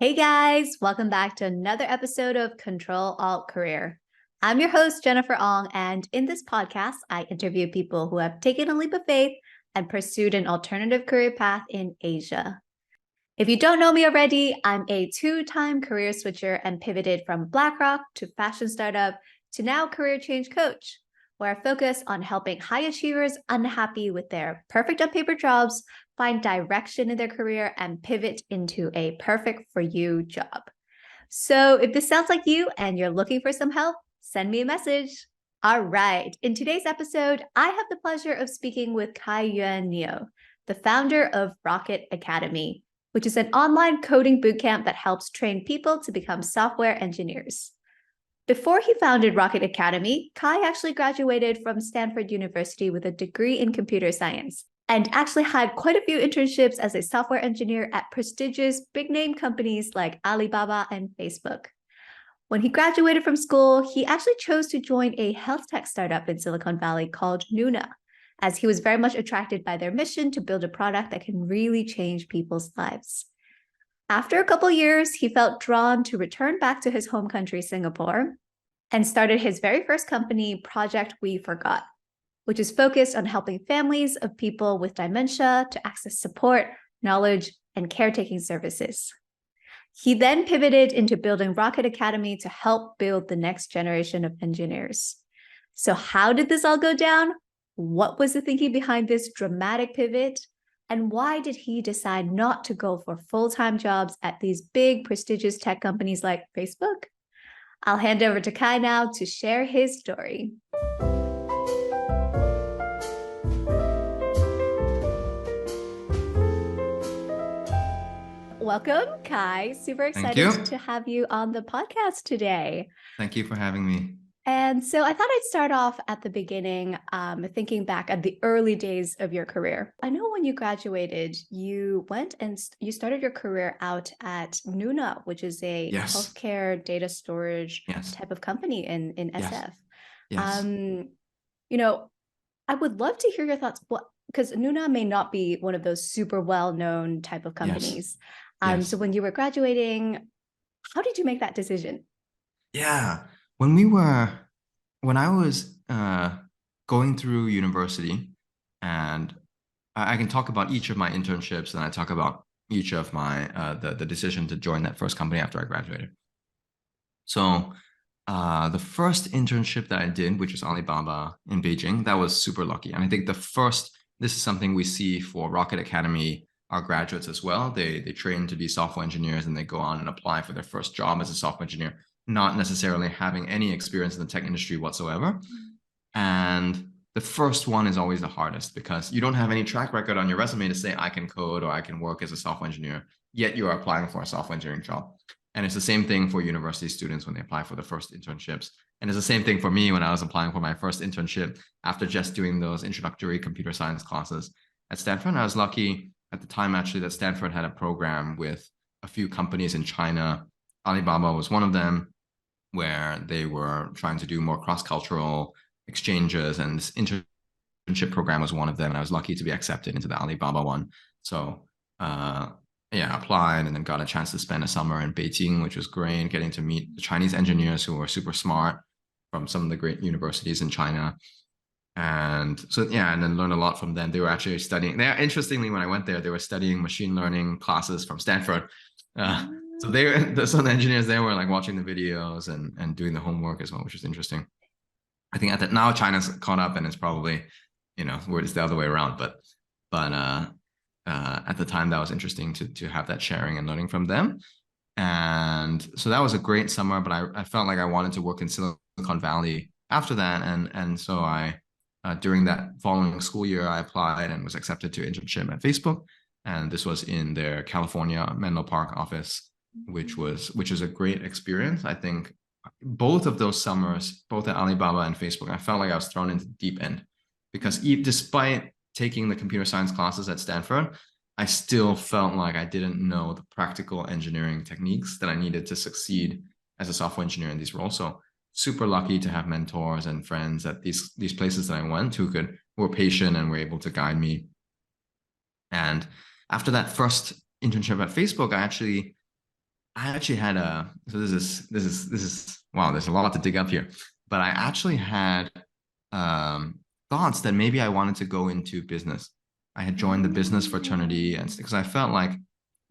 Hey guys, welcome back to another episode of Control Alt Career. I'm your host, Jennifer Ong, and in this podcast, I interview people who have taken a leap of faith and pursued an alternative career path in Asia. If you don't know me already, I'm a two-time career switcher and pivoted from BlackRock to fashion startup to now career change coach, where I focus on helping high achievers unhappy with their perfect on paper jobs find direction in their career and pivot into a perfect for you job. So if this sounds like you and you're looking for some help, send me a message. All right. In today's episode, I have the pleasure of speaking with Yuan, the founder of Rocket Academy, which is an online coding bootcamp that helps train people to become software engineers. Before he founded Rocket Academy, Kai actually graduated from Stanford University with a degree in computer science and actually had quite a few internships as a software engineer at prestigious big-name companies like Alibaba and Facebook. When he graduated from school, he actually chose to join a health tech startup in Silicon Valley called Nuna, as he was very much attracted by their mission to build a product that can really change people's lives. After a couple years, he felt drawn to return back to his home country, Singapore, and started his very first company, Project We Forgot, which is focused on helping families of people with dementia to access support, knowledge, and caretaking services. He then pivoted into building Rocket Academy to help build the next generation of engineers. So how did this all go down? What was the thinking behind this dramatic pivot? And why did he decide not to go for full-time jobs at these big, prestigious tech companies like Facebook? I'll hand over to Kai now to share his story. Welcome, Kai. Super excited to have you on the podcast today. Thank you for having me. And so I thought I'd start off at the beginning, thinking back at the early days of your career. I know when you graduated, you went and you started your career out at Nuna, which is a healthcare data storage type of company in SF. Yes. I would love to hear your thoughts, because Nuna may not be one of those super well-known type of companies. So when you were graduating, how did you make that decision? Yeah. When I was going through university, and I can talk about each of my internships, and I talk about each of my the decision to join that first company after I graduated. So the first internship that I did, which was Alibaba in Beijing, that was super lucky. And I think this is something we see for Rocket Academy, our graduates as well. They train to be software engineers and they go on and apply for their first job as a software engineer, not necessarily having any experience in the tech industry whatsoever. And the first one is always the hardest because you don't have any track record on your resume to say I can code or I can work as a software engineer, yet you are applying for a software engineering job. And it's the same thing for university students when they apply for the first internships. And it's the same thing for me when I was applying for my first internship after just doing those introductory computer science classes at Stanford. I was lucky at the time, actually, that Stanford had a program with a few companies in China. Alibaba was one of them, where they were trying to do more cross-cultural exchanges, and this internship program was one of them. And I was lucky to be accepted into the Alibaba one. So applied and then got a chance to spend a summer in Beijing, which was great, getting to meet the Chinese engineers who were super smart from some of the great universities in China. And so, and then learned a lot from them. They were actually studying, interestingly, when I went there, they were studying machine learning classes from Stanford. So some of the engineers there were like watching the videos and doing the homework as well, which is interesting. I think now China's caught up and it's probably, where it's the other way around. But at the time, that was interesting to have that sharing and learning from them. And so that was a great summer, but I felt like I wanted to work in Silicon Valley after that. And so during that following school year, I applied and was accepted to internship at Facebook. And this was in their California Menlo Park office, which is a great experience. I think both of those summers, both at Alibaba and Facebook, I felt like I was thrown into the deep end because despite taking the computer science classes at Stanford, I still felt like I didn't know the practical engineering techniques that I needed to succeed as a software engineer in these roles. So super lucky to have mentors and friends at these places that I went who were patient and were able to guide me. And after that first internship at Facebook, I actually had so this is wow, there's a lot to dig up here. But I actually had thoughts that maybe I wanted to go into business. I had joined the business fraternity, and because I felt like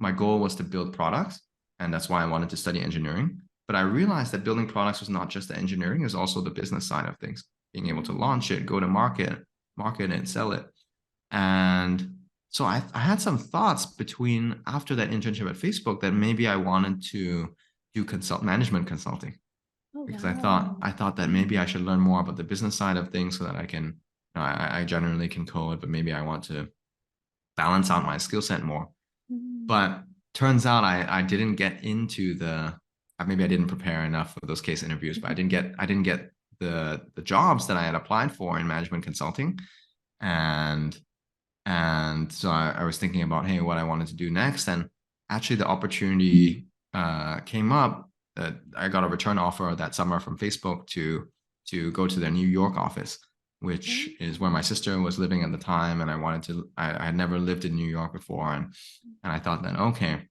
my goal was to build products, and that's why I wanted to study engineering. But I realized that building products was not just the engineering, it was also the business side of things, being able to launch it, go to market it, sell it. And so I had some thoughts between after that internship at Facebook that maybe I wanted to do management consulting, Oh, because wow. I thought that maybe I should learn more about the business side of things so that I can, I generally can code, but maybe I want to balance out my skill set more. Mm. But turns out I didn't get into maybe I didn't prepare enough for those case interviews, but I didn't get the jobs that I had applied for in management consulting. And so I was thinking about, hey, what I wanted to do next. And actually the opportunity came up that I got a return offer that summer from Facebook to go to their New York office, which is where my sister was living at the time. And I had never lived in New York before. And I thought then, okay,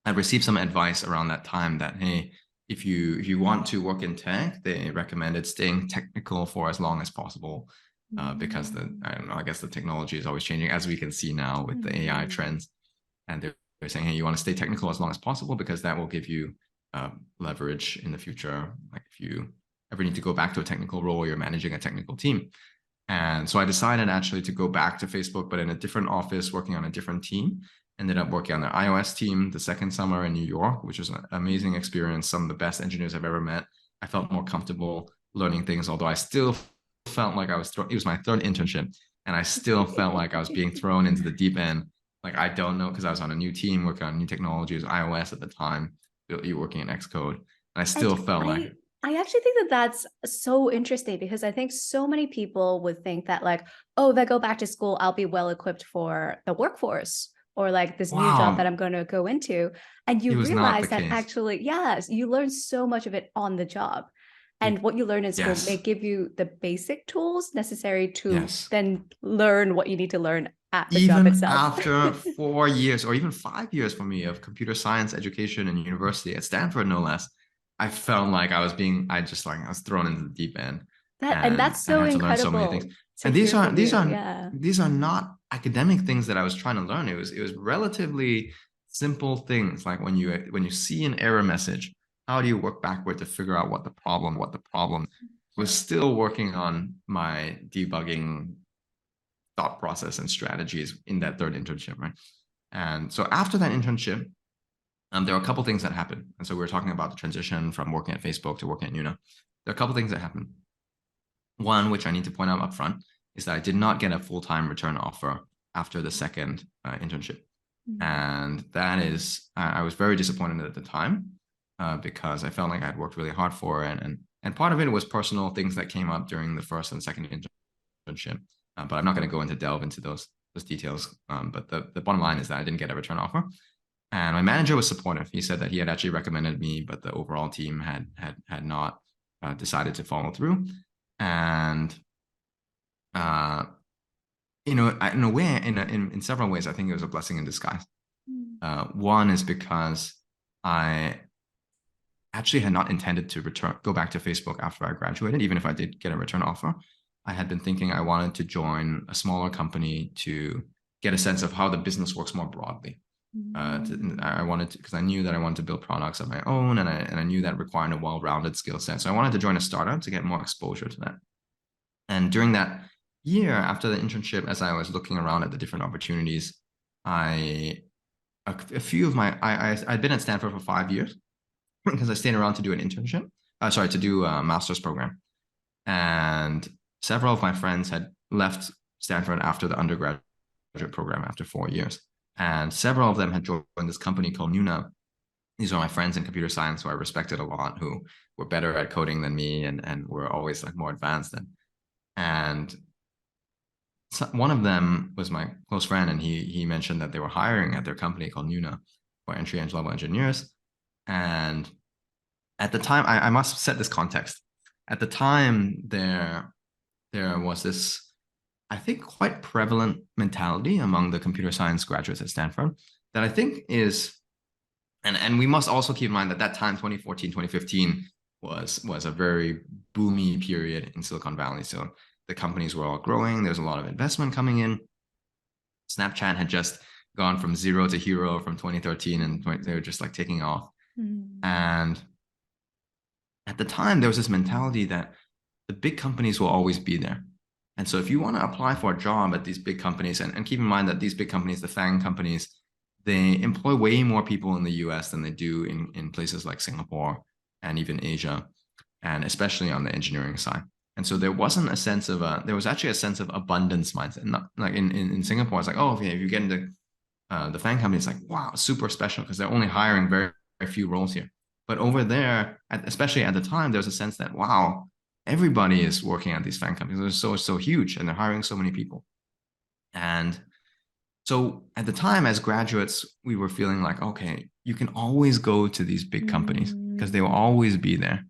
I received some advice around that time that, hey, if you want to work in tech, they recommended staying technical for as long as possible, because I don't know, I guess the technology is always changing, as we can see now with the AI trends. And they're saying, hey, you want to stay technical as long as possible because that will give you leverage in the future. Like if you ever need to go back to a technical role, you're managing a technical team. And so I decided actually to go back to Facebook, but in a different office, working on a different team. Ended up working on the iOS team the second summer in New York, which was an amazing experience. Some of the best engineers I've ever met. I felt more comfortable learning things, although I still felt like I was it was my third internship, and I still felt like I was being thrown into the deep end. Like I don't know, because I was on a new team working on new technologies, iOS at the time, you working in Xcode, and I And still felt like, I actually think that that's so interesting because I think so many people would think that like, oh, if I go back to school, I'll be well equipped for the workforce or like this new job that wow, I'm going to go into. And you it was not the realize that case. actually, yes, you learn so much of it on the job. And what you learn in school may Yes, give you the basic tools necessary to yes. then learn what you need to learn at the job Even itself. after 4 years or even 5 years for me of computer science education in university at Stanford, no less, I felt like I was thrown into the deep end, And that's and so had to learn so many things. incredible to And hear from you. Yeah. these are not academic things that I was trying to learn. It was relatively simple things, like when you see an error message, how do you work backward to figure out what the problem was, still working on my debugging thought process and strategies in that third internship, right? And so after that internship, there were a couple things that happened. And so we were talking about the transition from working at Facebook to working at Nuna. There are a couple things that happened. One, which I need to point out up front, is that I did not get a full-time return offer after the second internship. And that is, I was very disappointed at the time, because I felt like I'd worked really hard for it. And part of it was personal things that came up during the first and second internship. But I'm not going to delve into those details. But the bottom line is that I didn't get a return offer. And my manager was supportive. He said that he had actually recommended me, but the overall team had not decided to follow through. And in a way, in several ways, I think it was a blessing in disguise. One is because I actually had not intended to go back to Facebook after I graduated, even if I did get a return offer. I had been thinking I wanted to join a smaller company to get a sense of how the business works more broadly. I wanted to, because I knew that I wanted to build products of my own, and I knew that required a well-rounded skill set. So I wanted to join a startup to get more exposure to that. And during that year after the internship, as I was looking around at the different opportunities, I'd been at Stanford for 5 years because I stayed around to do an internship. To do a master's program. And several of my friends had left Stanford after the undergraduate program after 4 years. And several of them had joined this company called Nuna. These are my friends in computer science who I respected a lot, who were better at coding than me and were always like more advanced than. And so one of them was my close friend, and he mentioned that they were hiring at their company called Nuna for entry level engineers. And at the time, I must set this context. At the time, there was this, I think, quite prevalent mentality among the computer science graduates at Stanford that I think is And we must also keep in mind that that time, 2014, 2015, was a very boomy period in Silicon Valley. So the companies were all growing. There's a lot of investment coming in. Snapchat had just gone from zero to hero from 2013, and they were just like taking off. And at the time, there was this mentality that the big companies will always be there. And so if you want to apply for a job at these big companies, and keep in mind that these big companies, the FANG companies, they employ way more people in the US than they do in places like Singapore and even Asia, and especially on the engineering side. And so there wasn't a sense of there was actually a sense of abundance mindset. Not like in Singapore, it's like, oh, okay, if you get into the FANG company, it's like, wow, super special because they're only hiring very, very few roles here. But over there, especially at the time, there's a sense that, wow, everybody is working at these FANG companies. They're so huge and they're hiring so many people. And so at the time, as graduates, we were feeling like, okay, you can always go to these big companies because they will always be there.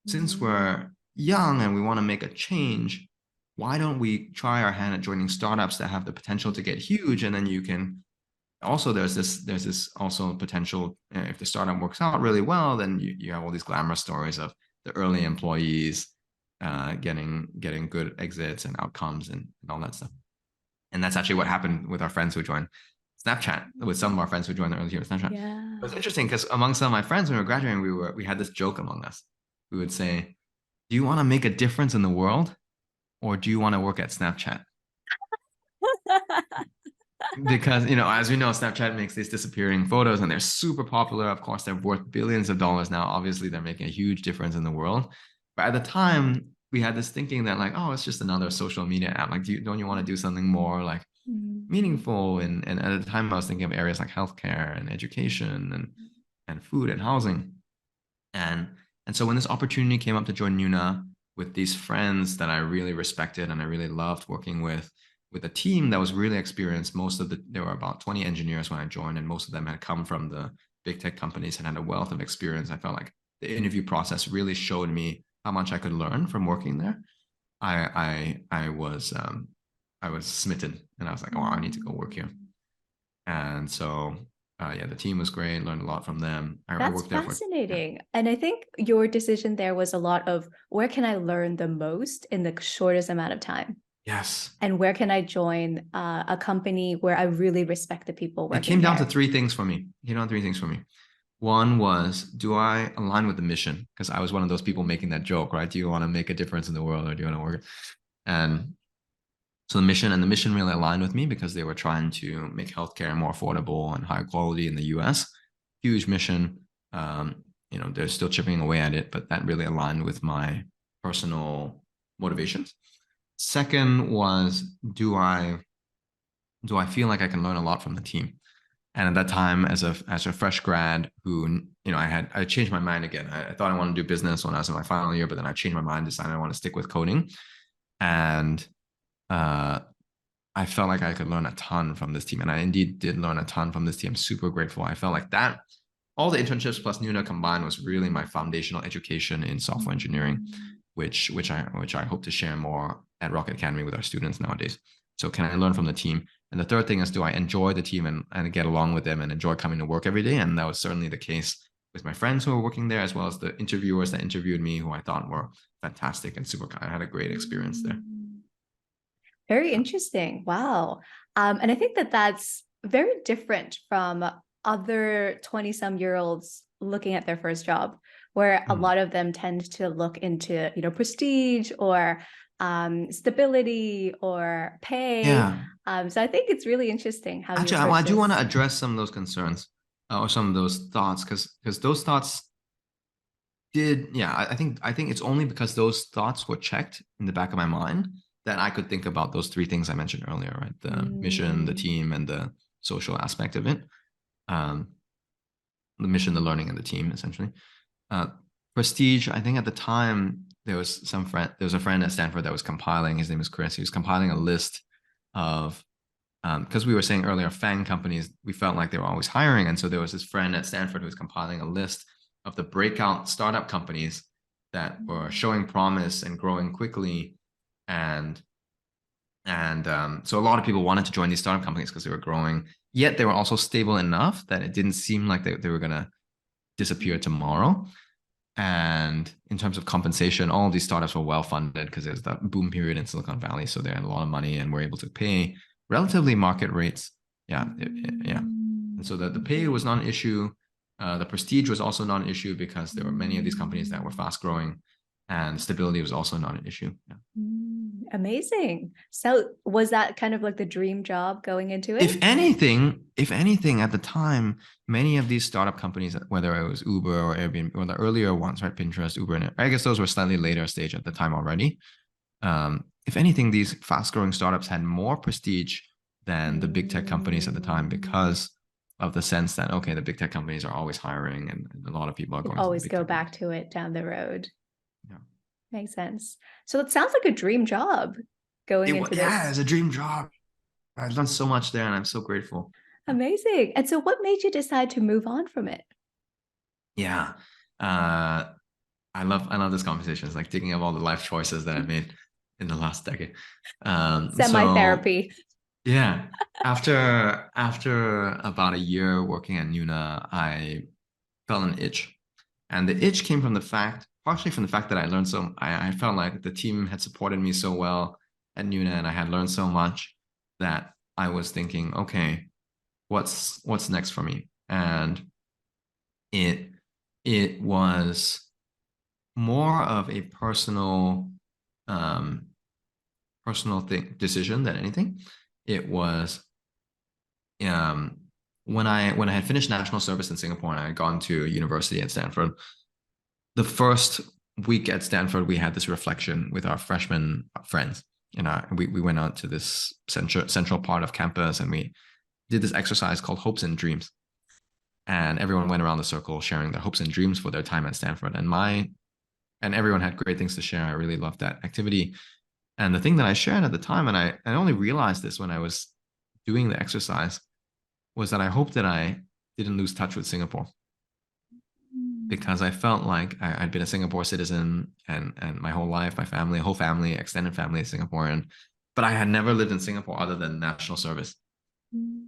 Since we're young and we want to make a change, why don't we try our hand at joining startups that have the potential to get huge? And then you can also, there's this also potential, if the startup works out really well, then you have all these glamorous stories of the early employees getting good exits and outcomes and all that stuff. And that's actually what happened with our friends who joined Snapchat, with some of our friends who joined the early years of Snapchat. Yeah. It was interesting because among some of my friends when we were graduating, we had this joke among us. We would say, do you want to make a difference in the world, or do you want to work at Snapchat? Because, as we know, Snapchat makes these disappearing photos and they're super popular. Of course, they're worth billions of dollars now. Obviously, they're making a huge difference in the world. But at the time, we had this thinking that like, oh, it's just another social media app. Like, don't you want to do something more like meaningful? And at the time, I was thinking of areas like healthcare and education and food and housing. And so when this opportunity came up to join Nuna with these friends that I really respected and I really loved working with a team that was really experienced, there were about 20 engineers when I joined, and most of them had come from the big tech companies and had a wealth of experience. I felt like the interview process really showed me how much I could learn from working there. I was smitten, and I was like, oh, I need to go work here. And so the team was great. Learned a lot from them. I worked there fascinating. And I think your decision there was a lot of where can I learn the most in the shortest amount of time? Yes. And where can I join a company where I really respect the people working It came down there? to three things for me. One was, do I align with the mission? Because I was one of those people making that joke, right? Do you want to make a difference in the world, or do you want to work? And so the mission really aligned with me because they were trying to make healthcare more affordable and higher quality in the US. Huge mission. They're still chipping away at it, but that really aligned with my personal motivations. Second was, do I feel like I can learn a lot from the team? And at that time, as a fresh grad who, I changed my mind again. I thought I wanted to do business when I was in my final year, but then I changed my mind, decided I want to stick with coding. And I felt like I could learn a ton from this team. And I indeed did learn a ton from this team. I'm super grateful. I felt like that, all the internships plus Nuna combined, was really my foundational education in software engineering, which I hope to share more at Rocket Academy with our students nowadays. So can I learn from the team? And the third thing is, do I enjoy the team and get along with them and enjoy coming to work every day? And that was certainly the case with my friends who were working there, as well as the interviewers that interviewed me, who I thought were fantastic and super kind. I had a great experience there. Very interesting. Wow. And I think that that's very different from other 20-some-year-olds looking at their first job, where a lot of them tend to look into, prestige or stability or pay. Yeah. So I think it's really interesting how actually, I do want to address some of those concerns or some of those thoughts, because those thoughts I think it's only because those thoughts were checked in the back of my mind that I could think about those three things I mentioned earlier, right? The mission, the team, and the social aspect of it. The mission, the learning, and the team, essentially. Prestige, I think at the time there was a friend at Stanford that was compiling, his name is Chris, he was compiling a list of, because we were saying earlier, FANG companies, we felt like they were always hiring. And so there was this friend at Stanford who was compiling a list of the breakout startup companies that were showing promise and growing quickly. And And so a lot of people wanted to join these startup companies because they were growing, yet they were also stable enough that it didn't seem like they were going to disappear tomorrow. And in terms of compensation, all of these startups were well funded because there's that boom period in Silicon Valley. So they had a lot of money and were able to pay relatively market rates. Yeah. Yeah. And so the pay was not an issue. The prestige was also not an issue because there were many of these companies that were fast growing, and stability was also not an issue. Yeah. Amazing. So was that kind of like the dream job going into it? If anything, at the time, many of these startup companies, whether it was Uber or Airbnb, or the earlier ones, right, Pinterest, Uber, and I guess those were slightly later stage at the time already. If anything, these fast-growing startups had more prestige than the big tech companies at the time because of the sense that, okay, the big tech companies are always hiring and a lot of people are You going to the always big go tech back companies. to it down the road. Yeah. Makes sense. So it sounds like a dream job going into Yeah, this. it's a dream job. I've done so much there and I'm so grateful. Amazing. And so what made you decide to move on from it? Yeah. Uh, I love this conversation. It's like thinking of all the life choices that I made in the last decade. So Semi-therapy. yeah, after about a year working at Nuna, I felt an itch, and the itch came from the fact, partially from the fact that I learned so. I felt like the team had supported me so well at Nuna, and I had learned so much that I was thinking, okay, what's next for me? And it it was more of a um, personal decision than anything. It was um, when I had finished national service in Singapore and I had gone to university at Stanford. The first week at Stanford, we had this reflection with our freshman friends, and we went out to this central part of campus, and we did this exercise called hopes and dreams. And everyone went around the circle sharing their hopes and dreams for their time at Stanford. And everyone had great things to share. I really loved that activity. And the thing that I shared at the time, and I only realized this when I was doing the exercise, was that I hoped that I didn't lose touch with Singapore, because I felt like I'd been a Singapore citizen and my whole life, my family, whole family, extended family is Singaporean, but I had never lived in Singapore other than national service.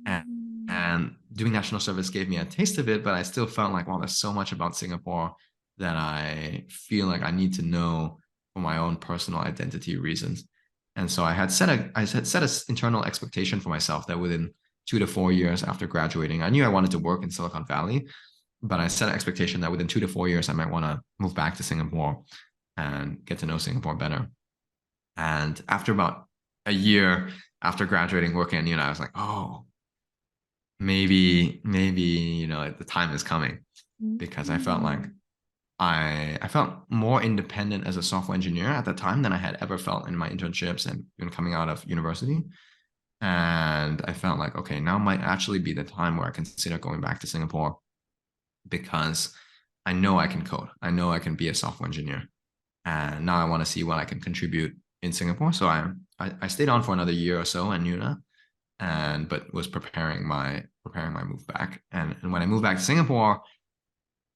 And, and doing national service gave me a taste of it, but I still felt like, wow, there's so much about Singapore that I feel like I need to know for my own personal identity reasons. And so I had set an internal expectation for myself that within 2 to 4 years after graduating, I knew I wanted to work in Silicon Valley, but I set an expectation that within 2 to 4 years, I might want to move back to Singapore and get to know Singapore better. And after about a year after graduating, working at Nuna, I was like, oh, maybe the time is coming, because I felt like I felt more independent as a software engineer at the time than I had ever felt in my internships and even coming out of university. And I felt like, okay, now might actually be the time where I consider going back to Singapore, because I know I can code. I know I can be a software engineer. And now I want to see what I can contribute in Singapore. So I stayed on for another year or so at Nuna, but was preparing my move back. And when I moved back to Singapore,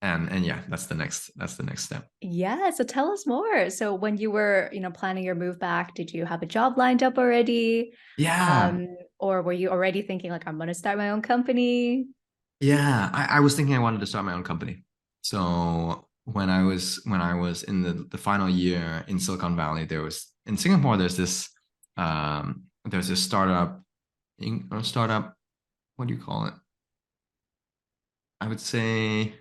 and yeah, that's the next step. Yeah, so tell us more. So when you were, planning your move back, did you have a job lined up already? Yeah. Or were you already thinking like, I'm going to start my own company? Yeah, I was thinking I wanted to start my own company. So when I was in the final year in Silicon Valley, there was in Singapore, there's this startup, what do you call it? I would say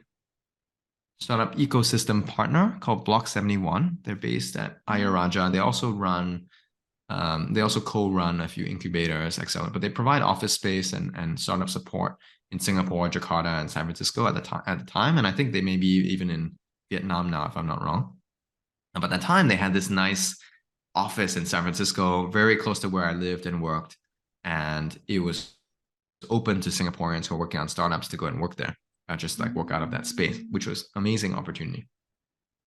startup ecosystem partner called Block 71. They're based at Ayaraja. They also co-run a few incubators, etc. But they provide office space and startup support in Singapore, Jakarta, and San Francisco at the time. And I think they may be even in Vietnam now, if I'm not wrong. But at the time, they had this nice office in San Francisco, very close to where I lived and worked. And it was open to Singaporeans who are working on startups to go and work there, just like work out of that space, which was amazing opportunity.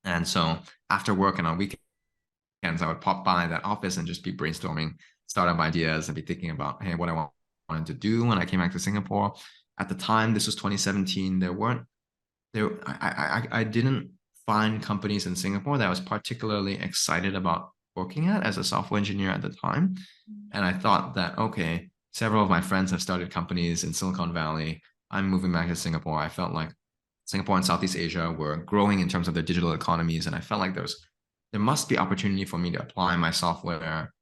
And so after work and on weekends, I would pop by that office and just be brainstorming startup ideas and be thinking about, hey, what I wanted to do when I came back to Singapore. At the time, this was 2017. I didn't find companies in Singapore that I was particularly excited about working at as a software engineer at the time. And I thought that, okay, several of my friends have started companies in Silicon Valley. I'm moving back to Singapore. I felt like Singapore and Southeast Asia were growing in terms of their digital economies. And I felt like there must be opportunity for me to apply my software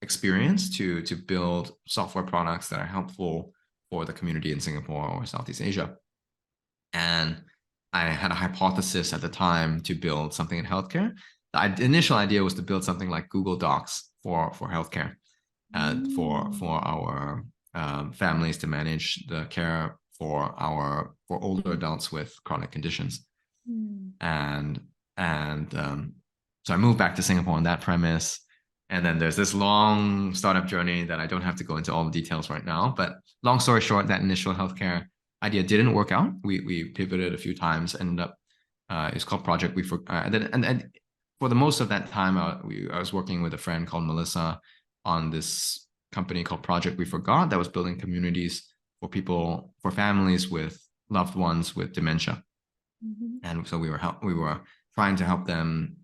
experience to build software products that are helpful for the community in Singapore or Southeast Asia. And I had a hypothesis at the time to build something in healthcare. The initial idea was to build something like Google Docs for healthcare, for our families to manage the care for older adults with chronic conditions. And so I moved back to Singapore on that premise. And then there's this long startup journey that I don't have to go into all the details right now. But long story short, that initial healthcare idea didn't work out. We pivoted a few times. Ended up it's called Project We Forgot. And for the most of that time, I was working with a friend called Melissa on this company called Project We Forgot that was building communities for families with loved ones with dementia. And so we were trying to help them.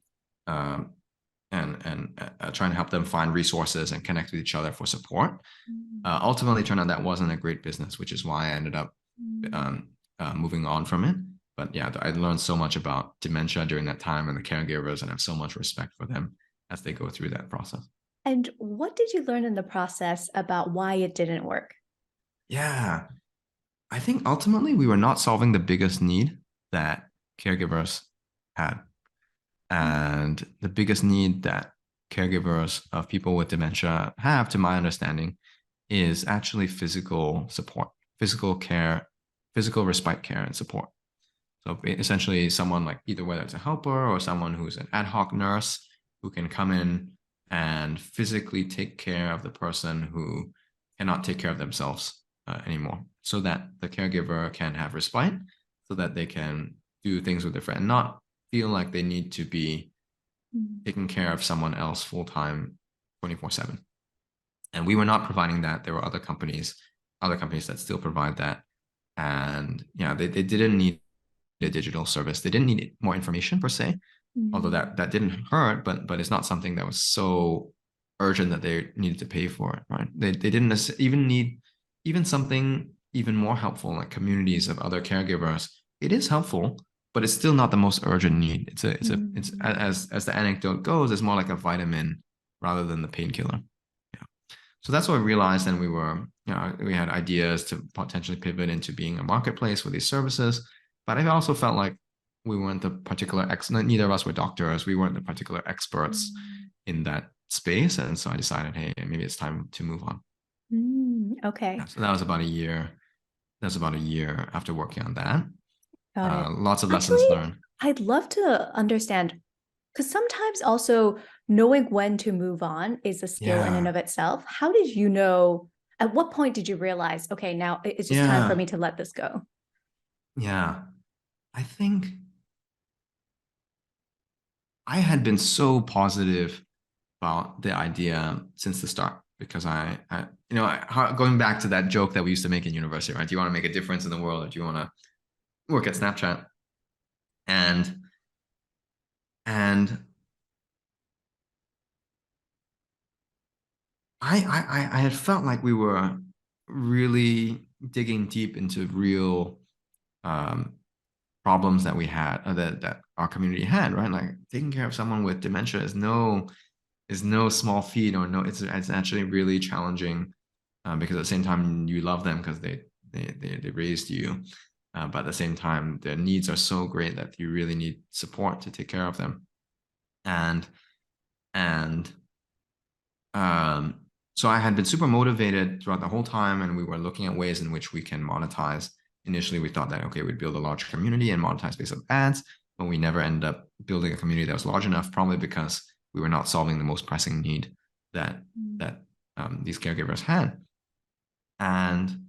Trying to help them find resources and connect with each other for support. Ultimately, turned out that wasn't a great business, which is why I ended up moving on from it. But yeah, I learned so much about dementia during that time and the caregivers, and I have so much respect for them as they go through that process. And what did you learn in the process about why it didn't work? Yeah, I think ultimately we were not solving the biggest need that caregivers had. And the biggest need that caregivers of people with dementia have, to my understanding, is actually physical support, physical care, physical respite care and support. So essentially someone like either whether it's a helper or someone who's an ad hoc nurse who can come in and physically take care of the person who cannot take care of themselves anymore, so that the caregiver can have respite, so that they can do things with their friend, not feel like they need to be taking care of someone else full-time 24/7. And we were not providing that. There were other companies that still provide that. And yeah, they didn't need a digital service. They didn't need more information per se, although that didn't hurt, but it's not something that was so urgent that they needed to pay for it, right? They didn't even need something even more helpful, like communities of other caregivers. It is helpful, but it's still not the most urgent need. It's as the anecdote goes, it's more like a vitamin rather than the painkiller. Yeah. So that's what we realized, and we had ideas to potentially pivot into being a marketplace for these services. But I also felt like we weren't the particular neither of us were doctors. We weren't the particular experts in that space, and so I decided, hey, maybe it's time to move on. Okay. Yeah, so that was about a year. That's about a year after working on that. Got it. Lots of lessons learned. I'd love to understand, because sometimes also knowing when to move on is a skill in and of itself. How did you know? At what point did you realize, okay, now it's just time for me to let this go? Yeah, I think I had been so positive about the idea since the start, because going back to that joke that we used to make in university, right? Do you want to make a difference in the world, or do you want to work at Snapchat? And I had felt like we were really digging deep into real problems that we had, that our community had, right? Like taking care of someone with dementia is no small feat, or it's actually really challenging, because at the same time you love them because they raised you, but at the same time their needs are so great that you really need support to take care of them. So I had been super motivated throughout the whole time, and we were looking at ways in which we can monetize. Initially, we thought that, okay, we'd build a large community and monetize based on ads, but we never ended up building a community that was large enough, probably because we were not solving the most pressing need that these caregivers had. And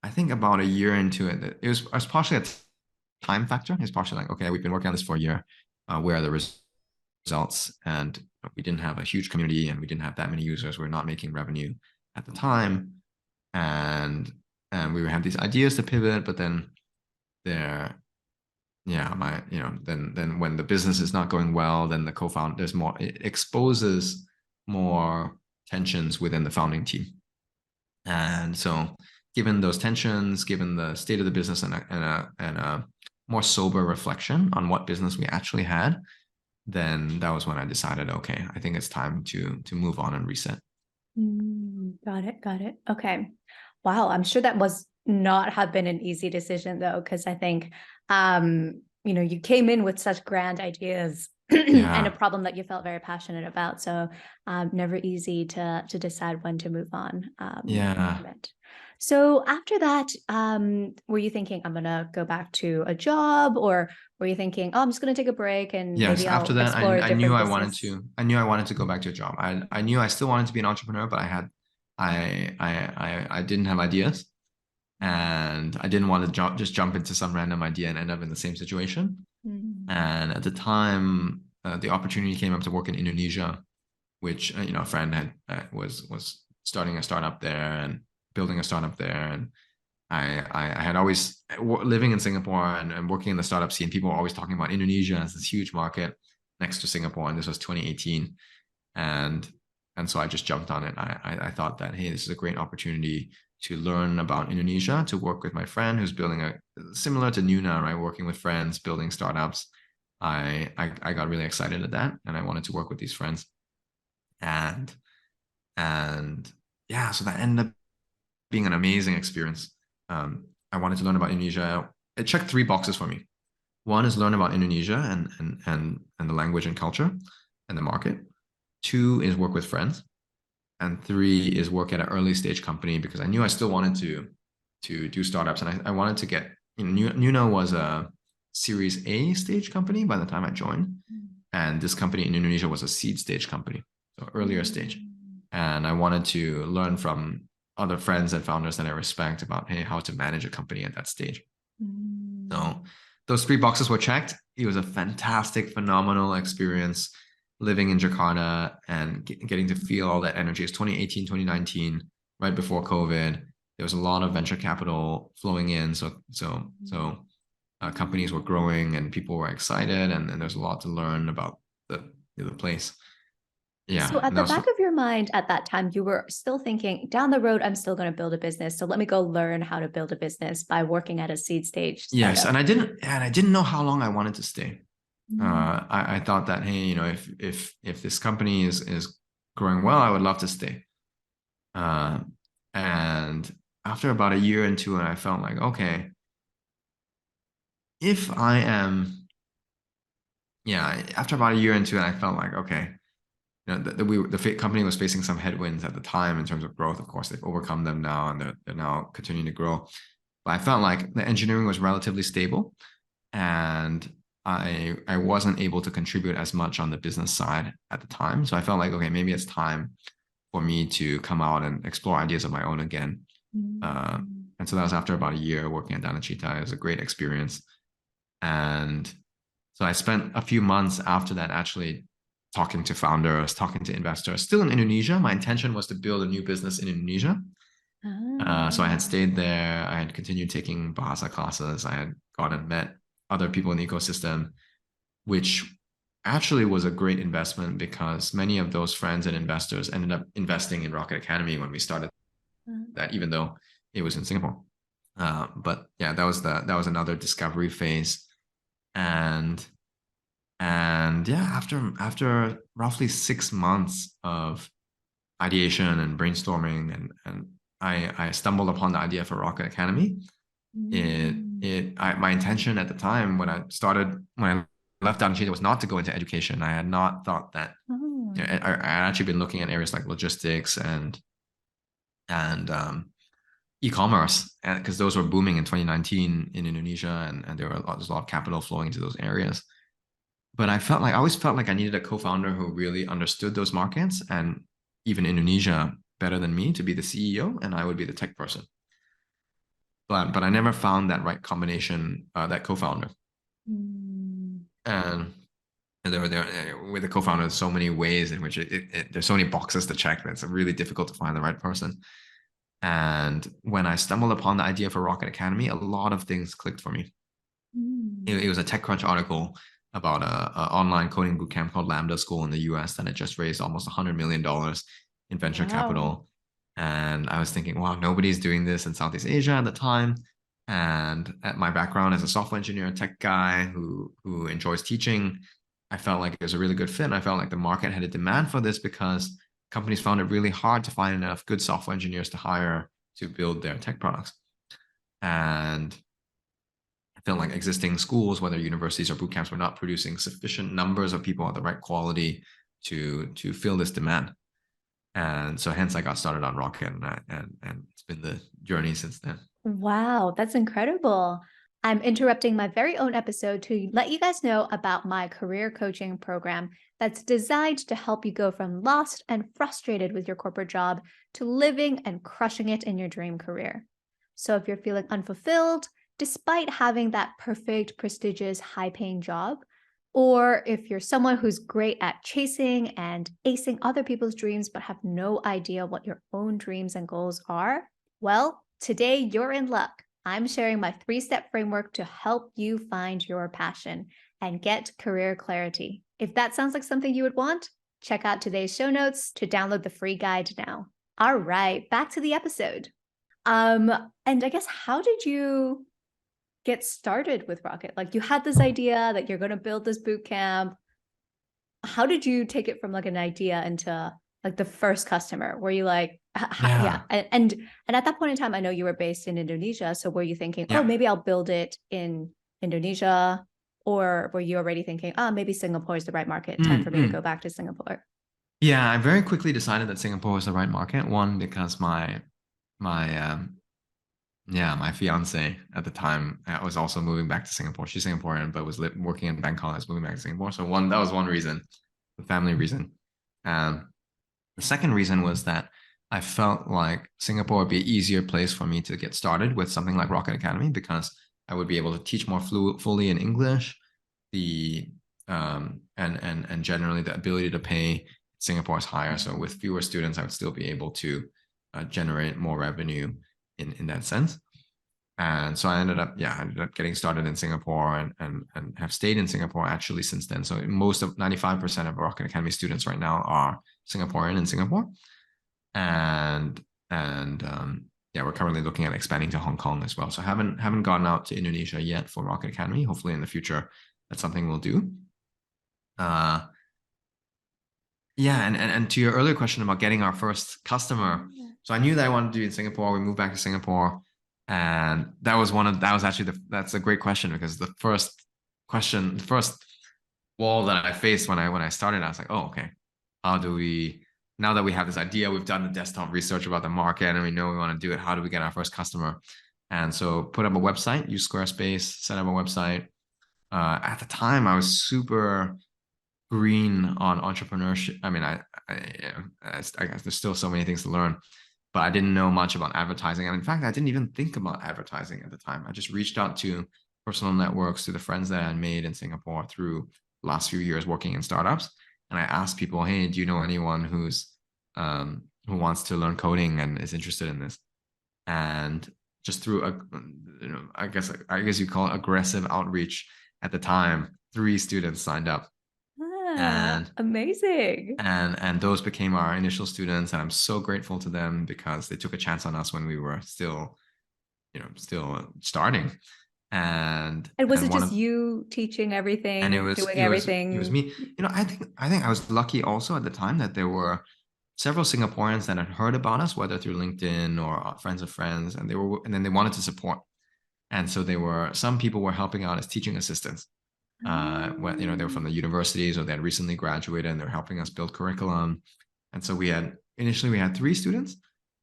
I think about a year into it, it was partially a time factor. It's partially like, okay, we've been working on this for a year. Where are the results? And we didn't have a huge community, and we didn't have that many users. We're not making revenue at the time. And we would have these ideas to pivot, but then then when the business is not going well, then the co-founder, it exposes more tensions within the founding team. And so given those tensions, given the state of the business and a more sober reflection on what business we actually had, then that was when I decided, okay, I think it's time to move on and reset. Got it. Got it. Okay. Wow. I'm sure that was not have been an easy decision though, because I think, you came in with such grand ideas and a problem that you felt very passionate about. So never easy to decide when to move on. So after that, were you thinking I'm gonna go back to a job, or were you thinking, oh, I'm just gonna take a break and Yes, maybe after I'll that, explore a I knew different I wanted business? I wanted to go back to a job. I knew I still wanted to be an entrepreneur, but I didn't have ideas, and I didn't want to just jump into some random idea and end up in the same situation. And at the time, the opportunity came up to work in Indonesia, which a friend had was starting a startup there and building a startup there, and I had always living in Singapore and working in the startup scene. People were always talking about Indonesia as this huge market next to Singapore, and this was 2018, and so I just jumped on it. I thought that, hey, this is a great opportunity to learn about Indonesia, to work with my friend who's building similar to Nuna, right? Working with friends, building startups. I got really excited at that, and I wanted to work with these friends, and yeah, so that ended up being an amazing experience. I wanted to learn about Indonesia. It checked 3 boxes for me. One is learn about Indonesia and the language and culture and the market. 2 is work with friends. And 3 is work at an early stage company, because I knew I still wanted to do startups, and I wanted to get, Nuna was a Series A stage company by the time I joined, and this company in Indonesia was a seed stage company, so earlier stage. And I wanted to learn from other friends and founders that I respect about, hey, how to manage a company at that stage. So those 3 boxes were checked. It was a fantastic, phenomenal experience living in Jakarta and getting to feel all that energy. It's 2018, 2019, right before COVID. There was a lot of venture capital flowing in. So companies were growing and people were excited, and there's a lot to learn about the place. Yeah. So at the back of your mind at that time, you were still thinking, down the road, I'm still going to build a business. So let me go learn how to build a business by working at a seed stage startup. Yes, and I didn't know how long I wanted to stay. I thought that, hey, if this company is growing well, I would love to stay. And after about a year into it, I felt like, okay, if I am, after about a year into it, I felt like, okay, the company was facing some headwinds at the time in terms of growth. Of course, they've overcome them now, and they're now continuing to grow. But I felt like the engineering was relatively stable, and I wasn't able to contribute as much on the business side at the time. So I felt like, okay, maybe it's time for me to come out and explore ideas of my own again. And so that was after about a year working at didnt. It was a great experience. And so I spent a few months after that actually talking to founders, talking to investors, still in Indonesia. My intention was to build a new business in Indonesia. So I had stayed there. I had continued taking Bahasa classes. I had gone and met other people in the ecosystem, which actually was a great investment, because many of those friends and investors ended up investing in Rocket Academy when we started that, even though it was in Singapore. But yeah, that was another discovery phase. And yeah, after roughly 6 months of ideation and brainstorming, and I stumbled upon the idea for Rocket Academy. My intention at the time when I left didnt was not to go into education. I had not thought that. I had actually been looking at areas like logistics and e-commerce, because those were booming in 2019 in Indonesia, and there's a lot of capital flowing into those areas. But I always felt like I needed a co-founder who really understood those markets, and even Indonesia, better than me, to be the CEO, and I would be the tech person. But I never found that right combination, that co-founder. And there with a co-founder, there's so many ways in which there's so many boxes to check that it's really difficult to find the right person. And when I stumbled upon the idea for Rocket Academy, a lot of things clicked for me. It was a TechCrunch article about a online coding bootcamp called Lambda School in the US that had just raised almost $100 million in venture Wow. capital. And I was thinking, wow, nobody's doing this in Southeast Asia at the time. And at my background as a software engineer, tech guy who enjoys teaching, I felt like it was a really good fit. And I felt like the market had a demand for this because companies found it really hard to find enough good software engineers to hire to build their tech products. And I felt like existing schools, whether universities or boot camps, were not producing sufficient numbers of people of the right quality to fill this demand. And so hence I got started on Rocket, and it's been the journey since then. Wow, that's incredible. I'm interrupting my very own episode to let you guys know about my career coaching program that's designed to help you go from lost and frustrated with your corporate job to living and crushing it in your dream career. So if you're feeling unfulfilled, despite having that perfect, prestigious, high-paying job, or if you're someone who's great at chasing and acing other people's dreams but have no idea what your own dreams and goals are, well, today you're in luck. I'm sharing my 3-step framework to help you find your passion and get career clarity. If that sounds like something you would want, check out today's show notes to download the free guide now. All right, back to the episode. And I guess, how did you get started with Rocket? Like, you had this idea that you're going to build this boot camp. How did you take it from like an idea into like the first customer? Were you like, yeah. And at that point in time, I know you were based in Indonesia. So were you thinking, oh, Yeah. maybe I'll build it in Indonesia? Or were you already thinking, oh, maybe Singapore is the right market, time for me to go back to Singapore? Yeah, I very quickly decided that Singapore was the right market. One, because my my fiance at the time was also moving back to Singapore. She's Singaporean, but was working in Bangkok. I was moving back to Singapore. So that was one reason, the family reason. The second reason was that I felt like Singapore would be an easier place for me to get started with something like Rocket Academy, because I would be able to teach more fully in English. And generally the ability to pay Singapore is higher. So with fewer students, I would still be able to generate more revenue in that sense. And so I ended up getting started in Singapore and have stayed in Singapore actually since then. So most of 95% of Rocket Academy students right now are Singaporean in Singapore. And we're currently looking at expanding to Hong Kong as well. So haven't gone out to Indonesia yet for Rocket Academy. Hopefully in the future that's something we'll do. And to your earlier question about getting our first customer, so I knew that I wanted to do it in Singapore. We moved back to Singapore, and that's a great question, because the first wall that I faced when I started, I was like, oh, okay, how do we, now that we have this idea, we've done the desktop research about the market and we know we want to do it, how do we get our first customer? And so put up a website, use Squarespace, set up a website. At the time, I was super green on entrepreneurship. I mean, I guess there's still so many things to learn, but I didn't know much about advertising. And in fact, I didn't even think about advertising at the time. I just reached out to personal networks, to the friends that I had made in Singapore through the last few years working in startups. And I asked people, hey, do you know anyone who wants to learn coding and is interested in this? And just through I guess you call it aggressive outreach at the time, 3 students signed up. And amazing. And those became our initial students, and I'm so grateful to them because they took a chance on us when we were still starting. And was it just you teaching everything, and doing everything? It was me. I think I was lucky also at the time that there were several Singaporeans that had heard about us, whether through LinkedIn or friends of friends, and then they wanted to support. And so some people were helping out as teaching assistants. They were from the universities, or they had recently graduated, and they were helping us build curriculum. And so initially we had 3 students,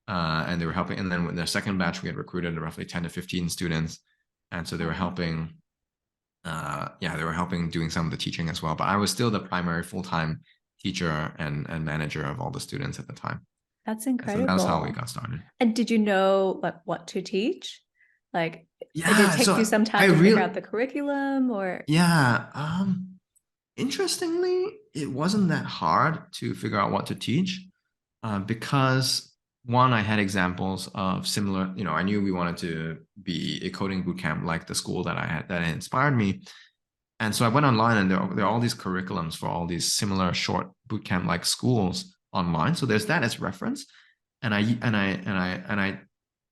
and they were helping. And then in their second batch, we had recruited roughly 10 to 15 students. And so they were helping, doing some of the teaching as well. But I was still the primary full-time teacher and manager of all the students at the time. That's incredible. So that's how we got started. And did you know like what to teach? Like, did it take you some time to figure out the curriculum, or? Yeah. Interestingly, it wasn't that hard to figure out what to teach, because one, I had examples of similar, I knew we wanted to be a coding bootcamp like the school that inspired me. And so I went online, and there are all these curriculums for all these similar short bootcamp like schools online. So there's that as reference. And I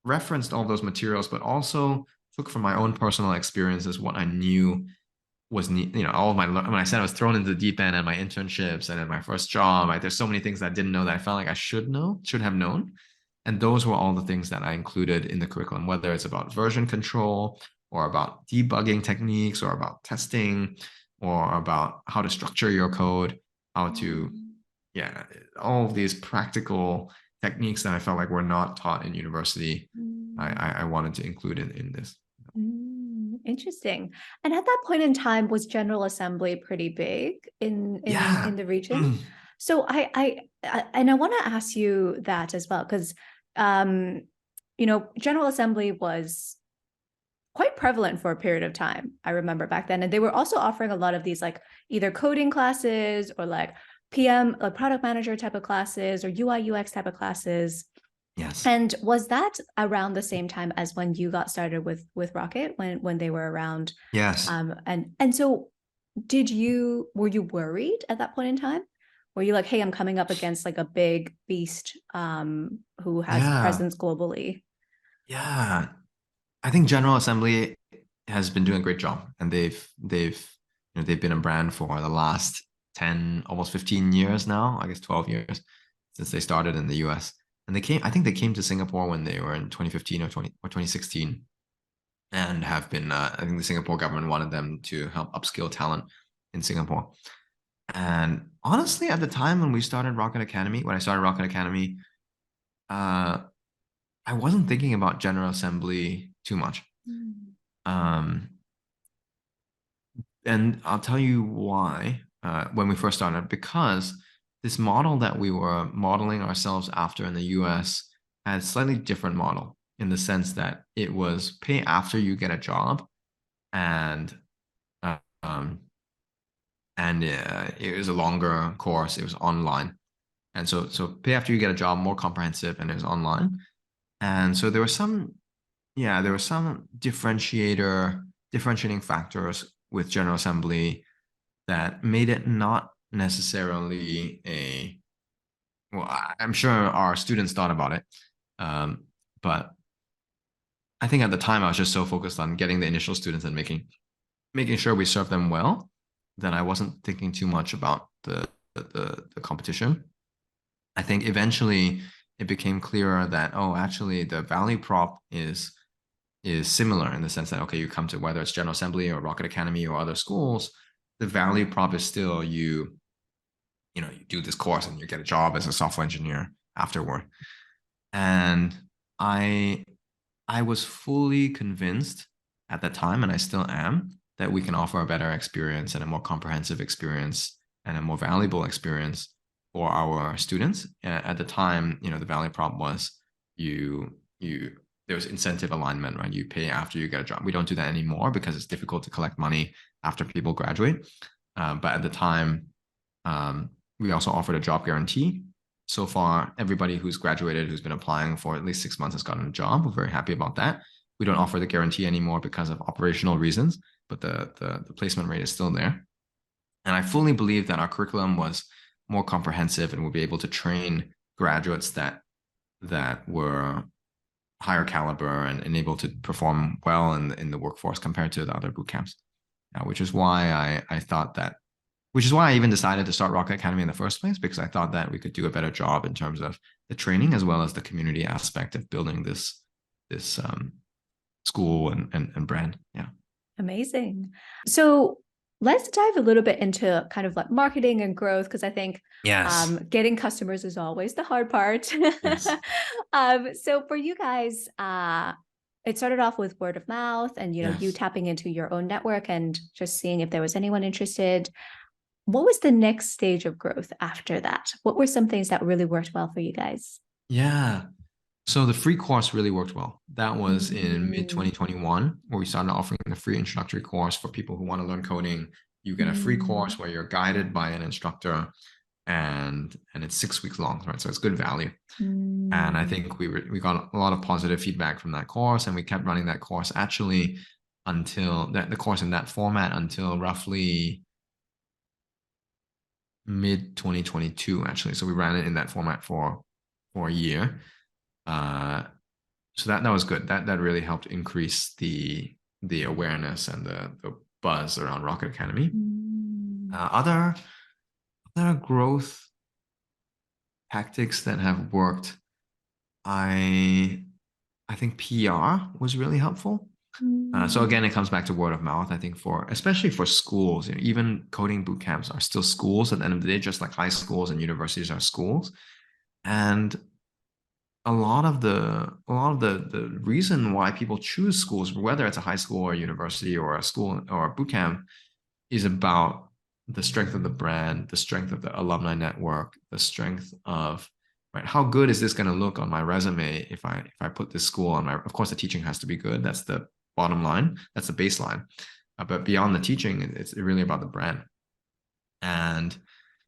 referenced all those materials, but also took from my own personal experiences what I knew was all of my when I said I was thrown into the deep end and my internships and in my first job. There's so many things that I didn't know that I felt like I should have known. And those were all the things that I included in the curriculum, whether it's about version control or about debugging techniques or about testing or about how to structure your code, how to, yeah, all of these practical techniques that I felt like were not taught in university. I wanted to include in this. Interesting. And at that point in time, was General Assembly pretty big in the region? So I want to ask you that as well, because General Assembly was quite prevalent for a period of time. I remember back then, and they were also offering a lot of these like either coding classes or like PM, like product manager type of classes or UI UX type of classes. Yes. And was that around the same time as when you got started with Rocket, when they were around? Yes. And so were you worried at that point in time? Were you like, hey, I'm coming up against like a big beast who has presence globally? Yeah. I think General Assembly has been doing a great job, and they've been a brand for the last 10, almost 15 years now, I guess 12 years since they started in the US. And I think they came to Singapore when they were in 2015 or 2016, and have been, I think the Singapore government wanted them to help upskill talent in Singapore. And honestly, at the time when I started Rocket Academy, I wasn't thinking about General Assembly too much. And I'll tell you why, when we first started, because this model that we were modeling ourselves after in the US had a slightly different model, in the sense that it was pay after you get a job, and it was a longer course. It was online, and so pay after you get a job, more comprehensive, and it was online. And so there were some differentiating factors with General Assembly that made it not necessarily I'm sure our students thought about it, but I think at the time I was just so focused on getting the initial students and making sure we serve them well, that I wasn't thinking too much about the competition. I think eventually it became clearer that, oh, actually the value prop is similar, in the sense that, okay, you come to, whether it's General Assembly or Rocket Academy or other schools, the value prop is still you do this course and you get a job as a software engineer afterward. And I was fully convinced at the time, and I still am, that we can offer a better experience and a more comprehensive experience and a more valuable experience for our students. At the time, the value prop was there was incentive alignment, right? You pay after you get a job. We don't do that anymore because it's difficult to collect money after people graduate. But at the time, we also offered a job guarantee. So far, everybody who's graduated, who's been applying for at least 6 months, has gotten a job. We're very happy about that. We don't offer the guarantee anymore because of operational reasons, but the placement rate is still there. And I fully believe that our curriculum was more comprehensive and would be able to train graduates that were higher caliber and able to perform well in the workforce compared to the other boot camps. Which is why I even decided to start Rocket Academy in the first place, because I thought that we could do a better job in terms of the training as well as the community aspect of building this school and brand. Yeah. Amazing. So let's dive a little bit into kind of like marketing and growth, because I think getting customers is always the hard part. Yes. So for you guys, it started off with word of mouth and, you tapping into your own network and just seeing if there was anyone interested. What was the next stage of growth after that? What were some things that really worked well for you guys? Yeah. So the free course really worked well. That was in mid-2021, where we started offering the free introductory course for people who want to learn coding. You get a free course where you're guided by an instructor, and it's 6 weeks long, right? So it's good value. And I think we got a lot of positive feedback from that course, and we kept running that course. Actually, until the course in that format until roughly mid 2022, actually. So we ran it in that format for a year. So that was good. That really helped increase the awareness and the buzz around Rocket Academy. Other growth tactics that have worked, I think PR was really helpful. So again, it comes back to word of mouth. I think especially for schools, even coding boot camps are still schools at the end of the day, just like high schools and universities are schools. And a lot of the reason why people choose schools, whether it's a high school or a university or a school or a boot camp, is about the strength of the brand, the strength of the alumni network, the strength of, right, how good is this going to look on my resume if I put this school on my, of course the teaching has to be good. That's the bottom line. That's the baseline. But beyond the teaching, it's really about the brand. And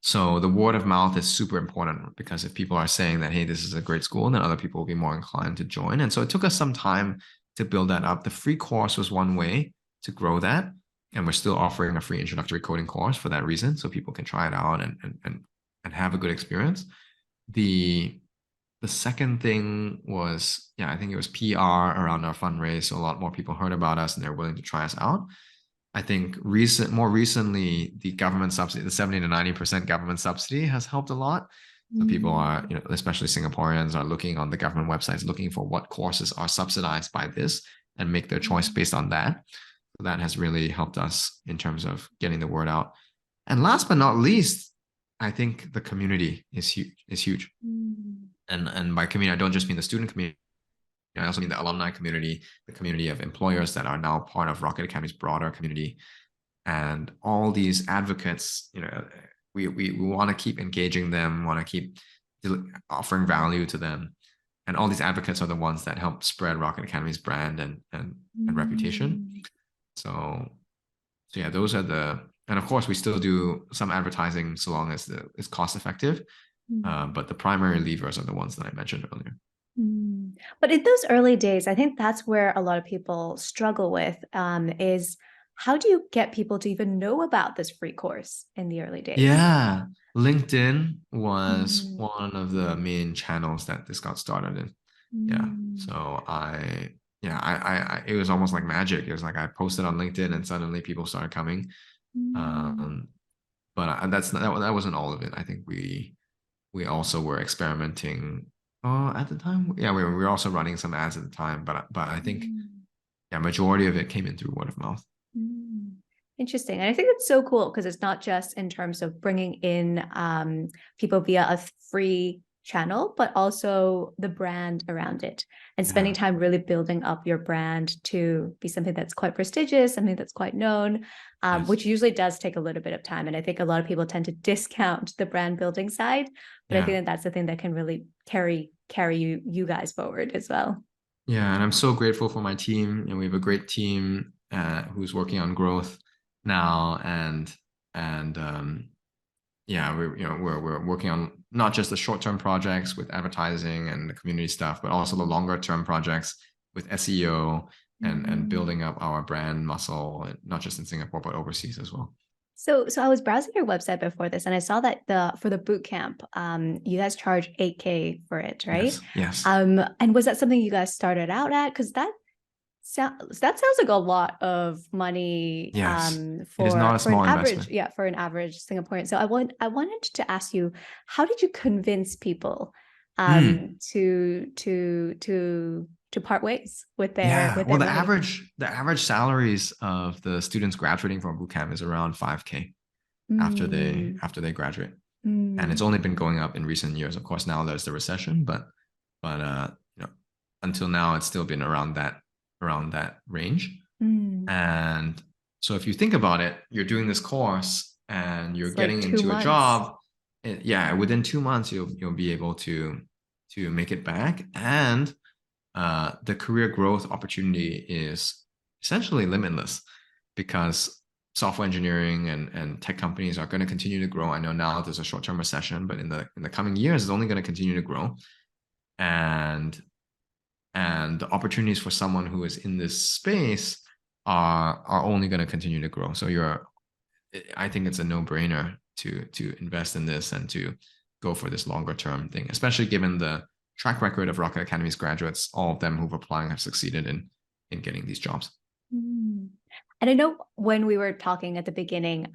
so the word of mouth is super important, because if people are saying that, hey, this is a great school, then other people will be more inclined to join. And so it took us some time to build that up. The free course was one way to grow that. And we're still offering a free introductory coding course for that reason, so people can try it out and have a good experience. The second thing was, I think it was PR around our fundraise. So a lot more people heard about us and they're willing to try us out. I think more recently, the government subsidy, the 70 to 90% government subsidy has helped a lot. So people are, especially Singaporeans, are looking on the government websites, looking for what courses are subsidized by this and make their choice based on that. So that has really helped us in terms of getting the word out. And last but not least, I think the community is huge. And by community, I don't just mean the student community. I also mean the alumni community, the community of employers that are now part of Rocket Academy's broader community. And all these advocates, we want to keep engaging them, want to keep offering value to them. And all these advocates are the ones that help spread Rocket Academy's brand and reputation. So yeah, those are and of course we still do some advertising so long as it's cost effective. But the primary levers are the ones that I mentioned earlier. But in those early days, I think that's where a lot of people struggle with, is how do you get people to even know about this free course in the early days? Yeah, LinkedIn was one of the main channels that this got started in. Yeah, so it was almost like magic. It was like I posted on LinkedIn and suddenly people started coming. But that wasn't all of it. I think we also were experimenting at the time. Yeah, we were also running some ads at the time, but I think majority of it came in through word of mouth. Interesting. And I think it's so cool because it's not just in terms of bringing in people via a free channel, but also the brand around it and spending time really building up your brand to be something that's quite prestigious, something that's quite known, which usually does take a little bit of time. And I think a lot of people tend to discount the brand building side, but I think that that's the thing that can really carry you guys forward as well. Yeah, and I'm so grateful for my team, and we have a great team who's working on growth now, and we're working on not just the short-term projects with advertising and the community stuff, but also the longer-term projects with SEO and building up our brand muscle, not just in Singapore but overseas as well. So I was browsing your website before this, and I saw that for the boot camp, you guys charge 8K for it, right? Yes. And was that something you guys started out at? Because that sounds like a lot of money. Yes. For it is not a small investment. For an average Singaporean. So I wanted to ask you, how did you convince people to part ways with their well, the money? average salaries of the students graduating from bootcamp is around 5K after they graduate, and it's only been going up in recent years. Of course, now there's the recession, but until now it's still been around that range. And so if you think about it, you're doing this course and you're getting into a job. Within 2 months you'll be able to make it back, and the career growth opportunity is essentially limitless, because software engineering and tech companies are going to continue to grow. I know now there's a short-term recession, but in the coming years, it's only going to continue to grow. And the opportunities for someone who is in this space are only going to continue to grow. So I think it's a no-brainer to invest in this and to go for this longer term thing, especially given the track record of Rocket Academy's graduates. All of them who've applied have succeeded in getting these jobs. Mm. And I know when we were talking at the beginning,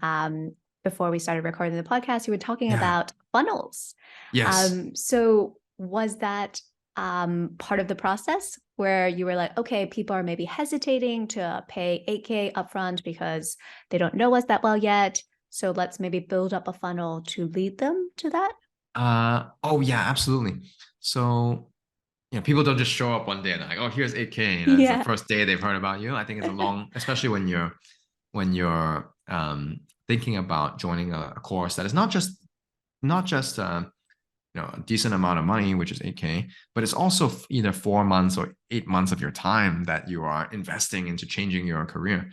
before we started recording the podcast, you were talking about funnels. Yes. So was that part of the process where you were like, okay, people are maybe hesitating to pay 8K upfront because they don't know us that well yet. So let's maybe build up a funnel to lead them to that? Oh yeah, absolutely. So people don't just show up one day and like, oh, here's 8K. It's the Yeah. first day they've heard about you. I think it's a long, especially when you're thinking about joining a course that is not just a decent amount of money, which is 8K, but it's also either 4 months or 8 months of your time that you are investing into changing your career.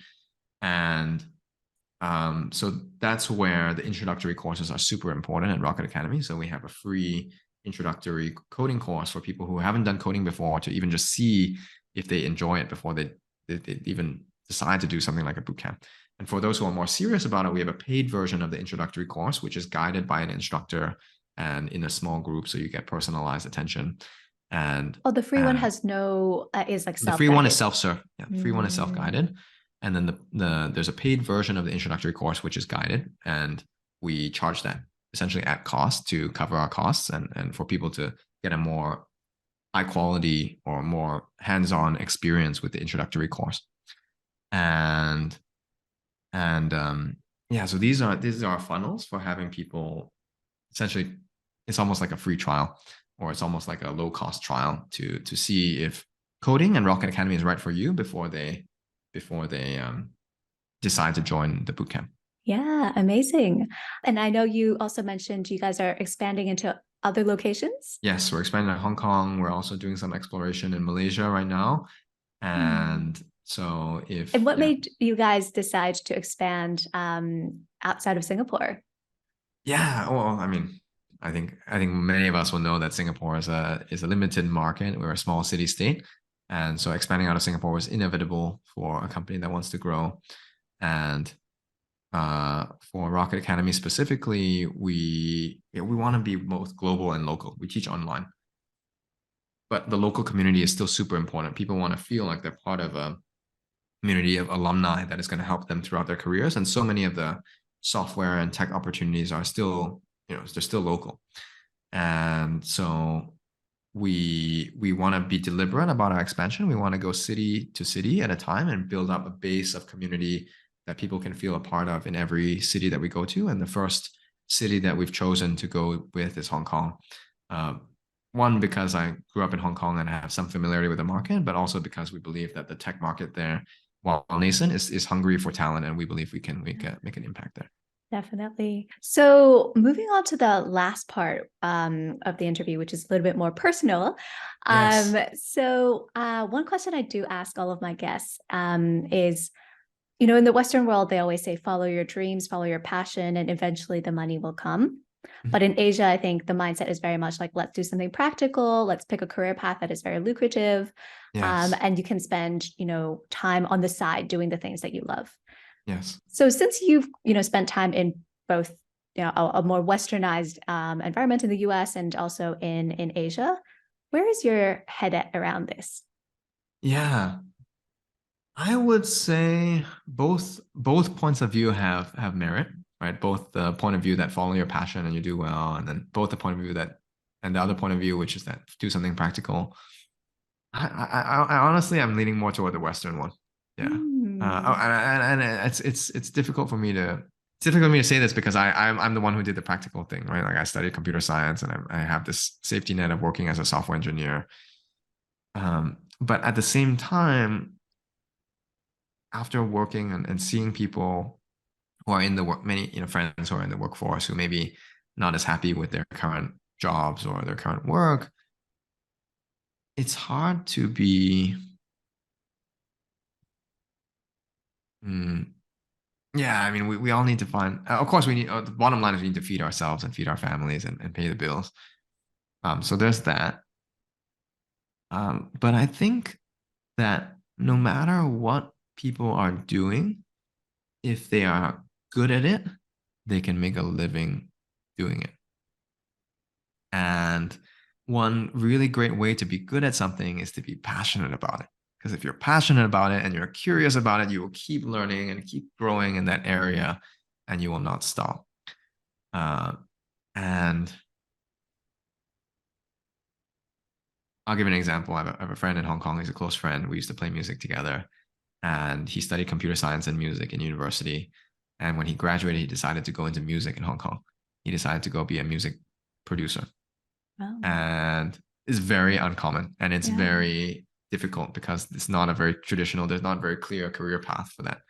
And so that's where the introductory courses are super important at Rocket Academy. So we have a free introductory coding course for people who haven't done coding before to even just see if they enjoy it before they even decide to do something like a bootcamp. And for those who are more serious about it, we have a paid version of the introductory course, which is guided by an instructor and in a small group, so you get personalized attention. And the free one has no, is like the free one is self-guided. self-serve. Yeah, the free one is self-guided. And then there's a paid version of the introductory course, which is guided. And we charge that essentially at cost to cover our costs and for people to get a more high quality or more hands-on experience with the introductory course. And so these are funnels for having people essentially, it's almost like a free trial, or it's almost like a low cost trial to see if coding and Rocket Academy is right for you before they decide to join the bootcamp. Yeah, amazing. And I know you also mentioned you guys are expanding into other locations. Yes, we're expanding to Hong Kong. We're also doing some exploration in Malaysia right now. And so And what made you guys decide to expand outside of Singapore? Yeah, well, I mean, I think many of us will know that Singapore is a limited market. We're a small city state, and so expanding out of Singapore was inevitable for a company that wants to grow. And for Rocket Academy specifically, we want to be both global and local. We teach online, but the local community is still super important. People want to feel like they're part of a community of alumni that is going to help them throughout their careers. And so many of the software and tech opportunities are still, they're still local. And so we want to be deliberate about our expansion. We want to go city to city at a time and build up a base of community that people can feel a part of in every city that we go to. And the first city that we've chosen to go with is Hong Kong. One, because I grew up in Hong Kong and I have some familiarity with the market, but also because we believe that the tech market there, while nascent, is hungry for talent, and we believe we can make an impact there. Definitely. So moving on to the last part of the interview, which is a little bit more personal. Yes. So one question I do ask all of my guests is, in the Western world, they always say, follow your dreams, follow your passion, and eventually the money will come. But in Asia, I think the mindset is very much like, let's do something practical. Let's pick a career path that is very lucrative. Yes. And you can spend, time on the side doing the things that you love. Yes. So since you've, spent time in both, a more westernized environment in the US and also in Asia, where is your head at around this? Yeah. I would say both points of view have merit, right? Both the point of view that follow your passion and you do well, and then both the point of view and the other point of view, which is that do something practical. I honestly, I'm leaning more toward the Western one. Yeah. And it's difficult for me to say this because I'm the one who did the practical thing, right? Like I studied computer science and I have this safety net of working as a software engineer. But at the same time, after working and seeing people who are in the work, many friends who are in the workforce who maybe not as happy with their current jobs or their current work, it's hard to be. Yeah, I mean, we all need to find. Of course, we need. The bottom line is we need to feed ourselves and feed our families and pay the bills. So there's that. But I think that no matter what people are doing, if they are good at it, they can make a living doing it. And one really great way to be good at something is to be passionate about it. Because if you're passionate about it and you're curious about it, you will keep learning and keep growing in that area, and you will not stop. And I'll give an example. I have a friend in Hong Kong. He's a close friend. We used to play music together, and he studied computer science and music in university. And when he graduated, he decided to go into music in Hong Kong. He decided to go be a music producer. Oh. And it's very uncommon, and it's very difficult because it's not a very traditional, there's not a very clear career path for that.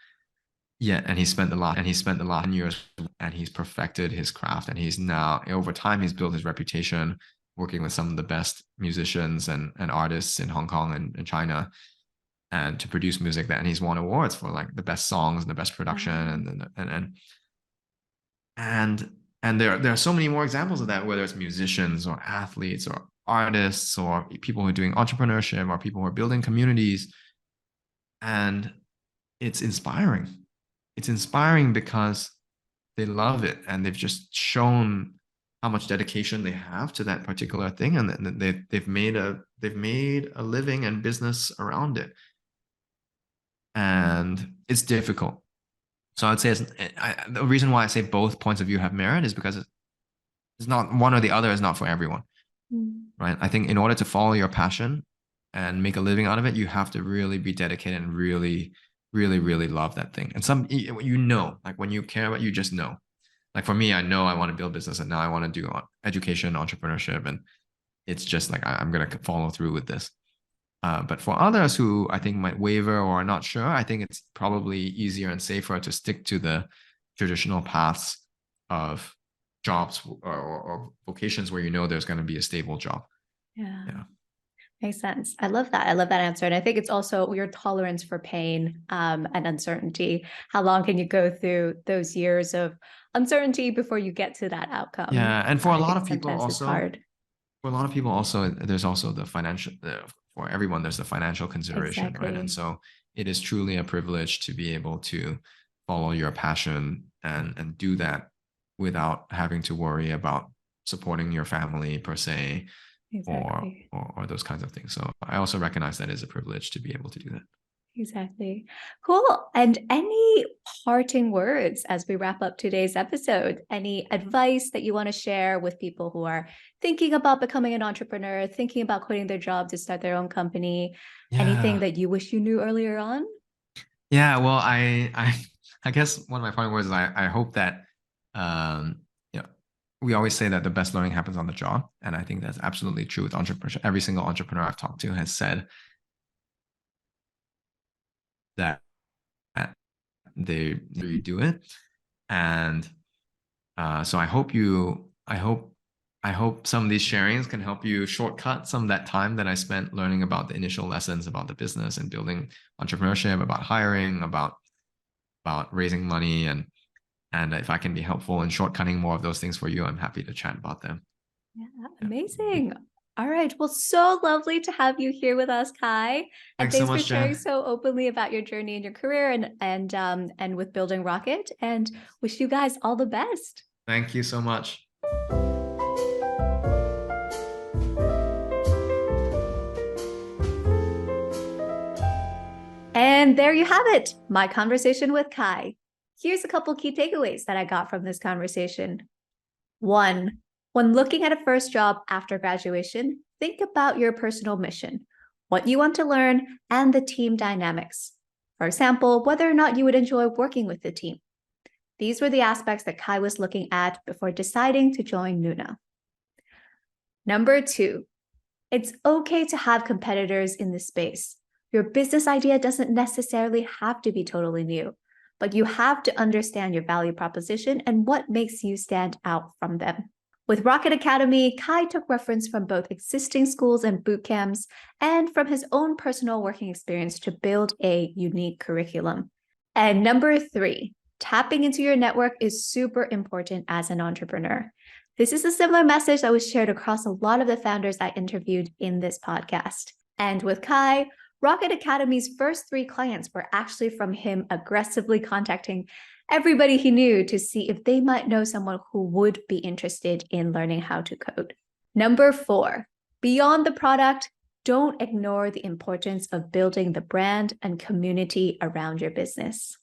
Yeah, and he spent a lot of years, and he's perfected his craft, and he's now, over time, he's built his reputation working with some of the best musicians and artists in Hong Kong and China, and to produce music that, and he's won awards for like the best songs and the best production. And there are so many more examples of that, whether it's musicians or athletes or artists or people who are doing entrepreneurship or people who are building communities. And it's inspiring. It's inspiring because they love it, and they've just shown how much dedication they have to that particular thing, and they've made a living and business around it. And it's difficult. So I'd say the reason why I say both points of view have merit is because it's not one or the other is not for everyone, right? I think in order to follow your passion and make a living out of it, you have to really be dedicated and really, really, really love that thing. And like when you care about, you just know. Like for me, I know I want to build business, and now I want to do education, entrepreneurship, and it's just like I'm going to follow through with this. But for others who I think might waver or are not sure, I think it's probably easier and safer to stick to the traditional paths of jobs or vocations where you know there's going to be a stable job. Yeah. Makes sense. I love that. I love that answer. And I think it's also your tolerance for pain and uncertainty. How long can you go through those years of uncertainty before you get to that outcome? Yeah. And for a lot of people sometimes it's also, hard. For a lot of people also, there's also the financial, for everyone, there's the financial consideration, right? And so it is truly a privilege to be able to follow your passion and do that without having to worry about supporting your family per se, or those kinds of things. So I also recognize that as a privilege to be able to do that. Exactly. Cool. And any parting words as we wrap up today's episode? Any advice that you want to share with people who are thinking about becoming an entrepreneur, thinking about quitting their job to start their own company? Anything that you wish you knew earlier on? Yeah, well, I guess one of my parting words is I hope that we always say that the best learning happens on the job, and I think that's absolutely true with entrepreneurship. Every single entrepreneur I've talked to has said that they do it. And so I hope some of these sharings can help you shortcut some of that time that I spent learning about the initial lessons about the business and building entrepreneurship, about hiring, about raising money, and if I can be helpful in shortcutting more of those things for you, I'm happy to chat about them. Yeah, amazing. All right. Well, so lovely to have you here with us, Kai. And thanks for sharing so openly about your journey in your career and with building Rocket. And wish you guys all the best. Thank you so much. And there you have it, my conversation with Kai. Here's a couple key takeaways that I got from this conversation. 1, when looking at a first job after graduation, think about your personal mission, what you want to learn, and the team dynamics. For example, whether or not you would enjoy working with the team. These were the aspects that Kai was looking at before deciding to join Nuna. Number 2, it's okay to have competitors in the space. Your business idea doesn't necessarily have to be totally new, but you have to understand your value proposition and what makes you stand out from them. With Rocket Academy, Kai took reference from both existing schools and boot camps and from his own personal working experience to build a unique curriculum. And number 3, tapping into your network is super important as an entrepreneur. This is a similar message that was shared across a lot of the founders I interviewed in this podcast. And with Kai, Rocket Academy's first 3 clients were actually from him aggressively contacting everybody he knew to see if they might know someone who would be interested in learning how to code. Number 4, beyond the product, don't ignore the importance of building the brand and community around your business.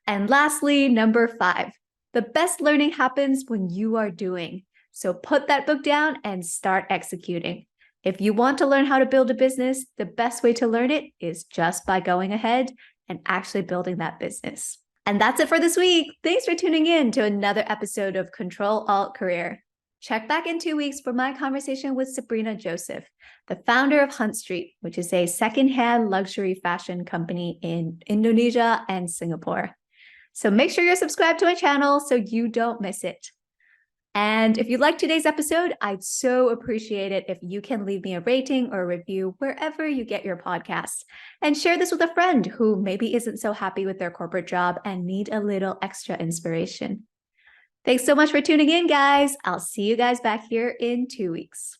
And lastly, number 5, the best learning happens when you are doing. So put that book down and start executing. If you want to learn how to build a business, the best way to learn it is just by going ahead and actually building that business. And that's it for this week. Thanks for tuning in to another episode of Control Alt Career. Check back in 2 weeks for my conversation with Sabrina Joseph, the founder of Hunt Street, which is a secondhand luxury fashion company in Indonesia and Singapore. So make sure you're subscribed to my channel so you don't miss it. And if you liked today's episode, I'd so appreciate it if you can leave me a rating or a review wherever you get your podcasts. And share this with a friend who maybe isn't so happy with their corporate job and need a little extra inspiration. Thanks so much for tuning in, guys. I'll see you guys back here in 2 weeks.